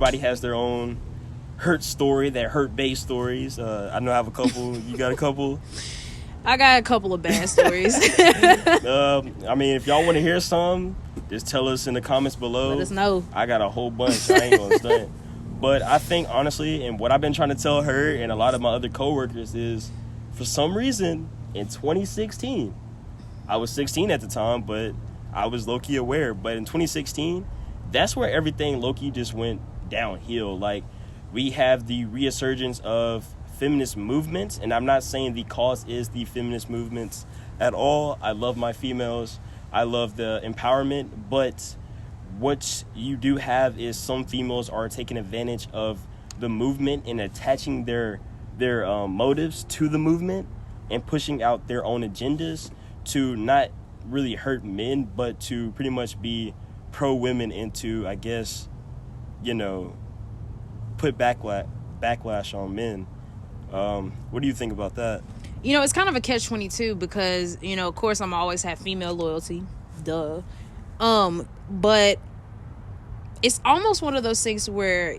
everybody has their own hurt story, their hurt-based stories. I know I have a couple. You got a couple? I got a couple of bad stories. I mean, if y'all want to hear some, just tell us in the comments below. Let us know. I got a whole bunch. I ain't gonna stunt. But I think, honestly, and what I've been trying to tell her and a lot of my other coworkers is, for some reason, in 2016, I was 16 at the time, but I was low-key aware. But in 2016, that's where everything low-key just went downhill. Like, we have the resurgence of feminist movements, and I'm not saying the cause is the feminist movements at all. I love my females. I love the empowerment, but what you do have is some females are taking advantage of the movement and attaching their motives to the movement and pushing out their own agendas to not really hurt men, but to pretty much be pro-women and to, I guess, put backlash on men. What do you think about that? It's kind of a catch-22 because, of course, I'm always have female loyalty. Duh. But it's almost one of those things where,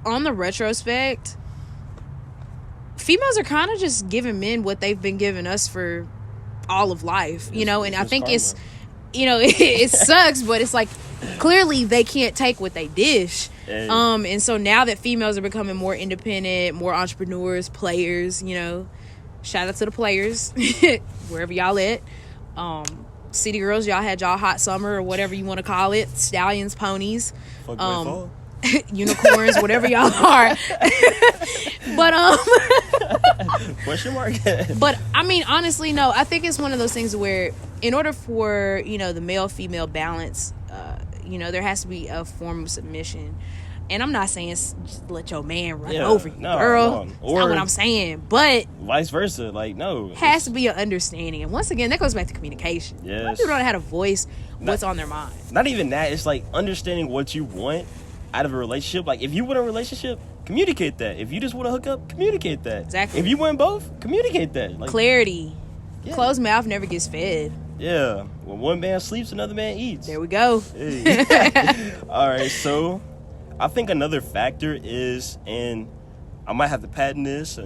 on the retrospect, females are kind of just giving men what they've been giving us for all of life, and I think karma. It's, it sucks, but it's like, clearly they can't take what they dish. Hey. And so now that females are becoming more independent, more entrepreneurs, players, shout out to the players, wherever y'all at. City girls, y'all had y'all hot summer or whatever you want to call it. Stallions, ponies, unicorns, whatever y'all are. But question mark. But I mean, honestly, no. I think it's one of those things where, in order for the male-female balance, there has to be a form of submission. And I'm not saying just let your man run over you, girl. That's not what I'm saying. But vice versa, no. Has to be an understanding. And once again, that goes back to communication. Yes. People don't know how to voice what's on their mind. Not even that. It's like understanding what you want out of a relationship. Like, if you want a relationship, communicate that. If you just want to hook up, communicate that. Exactly. If you want both, communicate that. Clarity. Yeah. Closed mouth never gets fed. Yeah. When one man sleeps, another man eats. There we go. Hey. All right, so I think another factor is, and I might have to patent this, I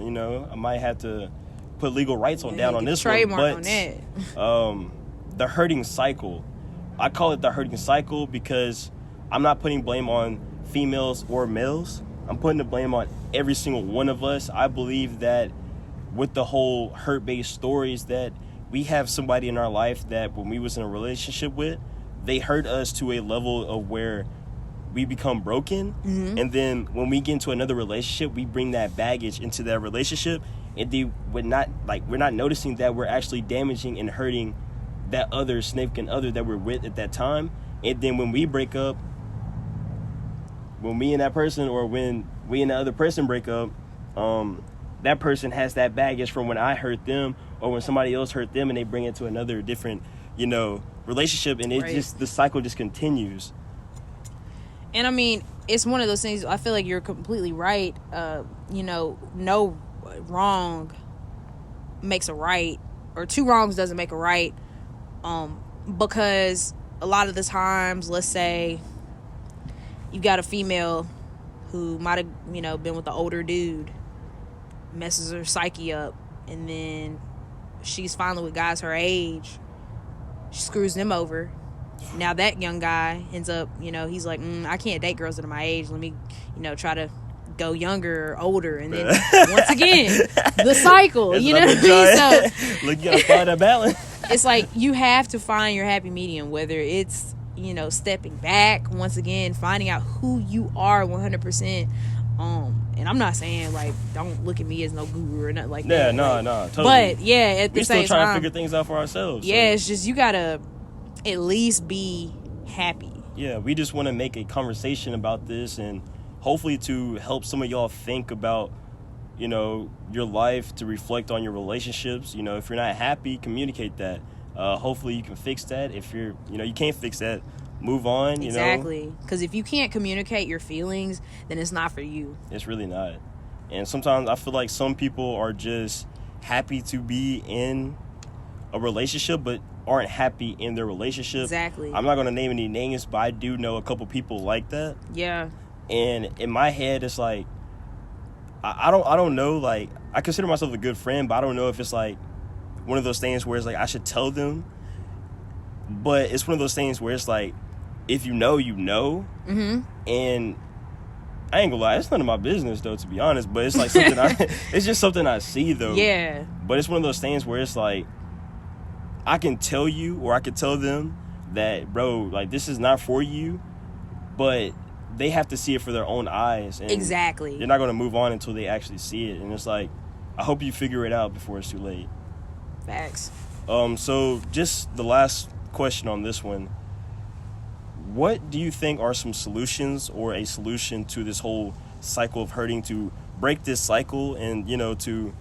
might have to put legal rights down on this one, but on that. The hurting cycle. I call it the hurting cycle because I'm not putting blame on females or males. I'm putting the blame on every single one of us. I believe that with the whole hurt-based stories, that we have somebody in our life that when we was in a relationship with, they hurt us to a level of where we become broken. Mm-hmm. And then when we get into another relationship, we bring that baggage into that relationship, and we're not noticing that we're actually damaging and hurting that other significant other that we're with at that time. And then when we break up, when me and that person, or when we and the other person break up, that person has that baggage from when I hurt them or when somebody else hurt them, and they bring it to another different, relationship, and the cycle just continues. And I mean, it's one of those things. I feel like you're completely right. No wrong makes a right, or two wrongs doesn't make a right. Because a lot of the times, let's say you've got a female who might have, been with the older dude, messes her psyche up, and then she's finally with guys her age. She screws them over. Now that young guy ends up, he's like, I can't date girls that are my age. Let me, try to go younger or older. And then once again, the cycle, you know what I mean? So look, you gotta find a balance. It's like you have to find your happy medium, whether it's, stepping back, once again, finding out who you are 100%. And I'm not saying, don't look at me as no guru or nothing like that. Yeah, no, totally. But, yeah, at the same time, we're still trying to figure things out for ourselves. Yeah, so. It's just you gotta at least be happy. Yeah, we just want to make a conversation about this, and hopefully to help some of y'all think about, your life, to reflect on your relationships. If you're not happy, communicate that. Hopefully you can fix that. If you're, you can't fix that, move on. Exactly. Because if you can't communicate your feelings, then it's not for you. It's really not. And sometimes I feel like some people are just happy to be in a relationship, but aren't happy in their relationship. Exactly. I'm not going to name any names, but I do know a couple people like that. Yeah. And in my head, it's like, I don't know, like, I consider myself a good friend, but I don't know if it's like one of those things where it's like I should tell them. But it's one of those things where it's like, if you know, you know. Mm-hmm. And I ain't gonna lie, it's none of my business though, to be honest. But it's like something it's just something I see though. Yeah. But it's one of those things where it's like, I can tell you, or I can tell them that, bro, like, this is not for you, but they have to see it for their own eyes. And Exactly. they're not going to move on until they actually see it. And it's like, I hope you figure it out before it's too late. Facts. So just the last question on this one. What do you think are some solutions or a solution to this whole cycle of hurting, to break this cycle and, you know, to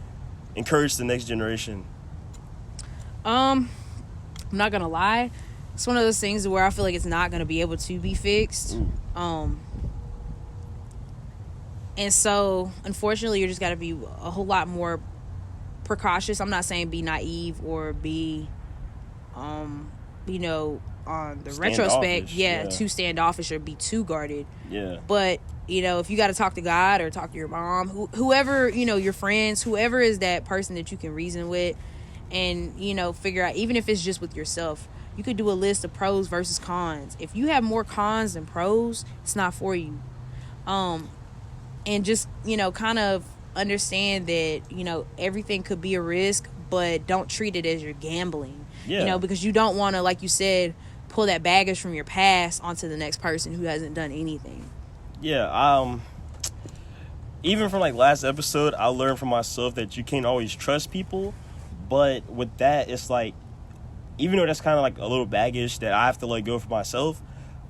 encourage the next generation? I'm not gonna lie, it's one of those things where I feel like it's not gonna be able to be fixed. And so unfortunately, you just gotta be a whole lot more precautious. I'm not saying be naive or be you know, on the retrospect, too standoffish or be too guarded. Yeah. But, you know, if you got to talk to God or talk to your mom, whoever, you know, your friends, whoever is that person that you can reason with and, you know, figure out, even if it's just with yourself, you could do a list of pros versus cons. If you have more cons than pros, it's not for you. And just, you know, kind of understand that, you know, everything could be a risk, but don't treat it as you're gambling. Yeah. You know, because you don't want to, like you said, pull that baggage from your past onto the next person who hasn't done anything. Yeah, even from like last episode, I learned from myself that you can't always trust people. But with that, it's like, even though that's kind of like a little baggage that I have to let go for myself,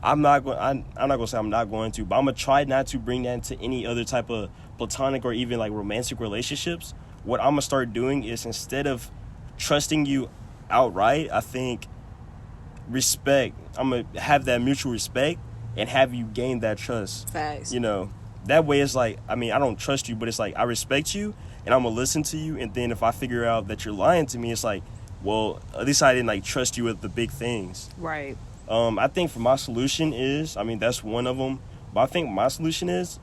I'm not gonna say I'm not going to, but I'm gonna try not to bring that into any other type of platonic or even like romantic relationships. What I'm gonna start doing is, instead of trusting you outright, I think respect. I'm gonna have that mutual respect and have you gain that trust. Facts. You know, that way it's like, I mean, I don't trust you, but it's like I respect you and I'm gonna listen to you. And then if I figure out that you're lying to me, it's like, well, at least I didn't like trust you with the big things. Right. I think for my solution is, I mean, that's one of them, but I think my solution is,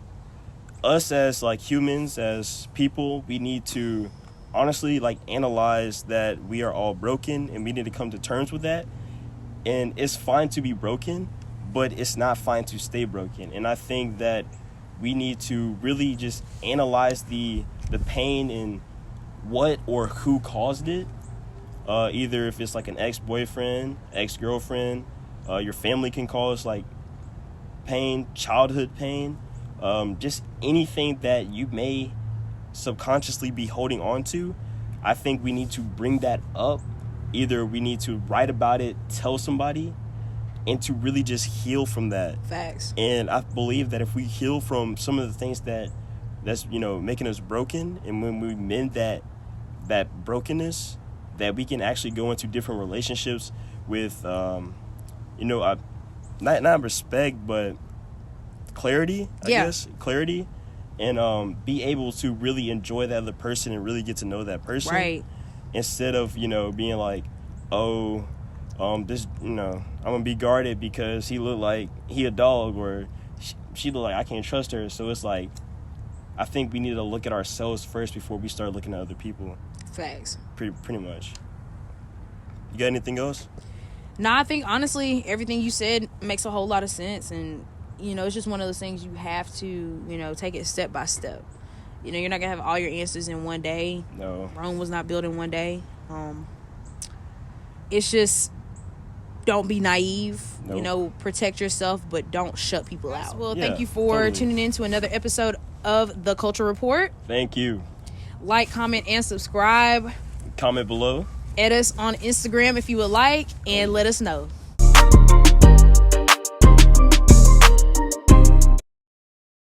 us as like humans, as people, we need to honestly like analyze that we are all broken and we need to come to terms with that. And it's fine to be broken, but it's not fine to stay broken. And I think that we need to really just analyze the pain and what or who caused it. Either if it's like an ex-boyfriend, ex-girlfriend, your family can cause like pain, childhood pain, just anything that you may subconsciously be holding on to. I think we need to bring that up. Either we need to write about it, tell somebody, and to really just heal from that. Facts. And I believe that if we heal from some of the things that's, you know, making us broken, and when we mend that brokenness, that we can actually go into different relationships with, you know, not respect, but clarity, I guess. Clarity. And be able to really enjoy that other person and really get to know that person. Right. Instead of, you know, being like, oh, this, you know, I'm going to be guarded because he look like he a dog, or she look like I can't trust her. So it's like, I think we need to look at ourselves first before we start looking at other people. Facts. Pretty much. You got anything else? No, I think honestly everything you said makes a whole lot of sense, and you know, it's just one of those things you have to, you know, take it step by step. You know, you're not gonna have all your answers in one day. No. Rome was not built in one day. It's just, don't be naive. Nope. You know, protect yourself, but don't shut people out. Well, Yeah, thank you for totally. tuning in to another episode of The Culture Report. Thank you. Like, comment, and subscribe. Comment below. Add us on Instagram if you would like, and let us know.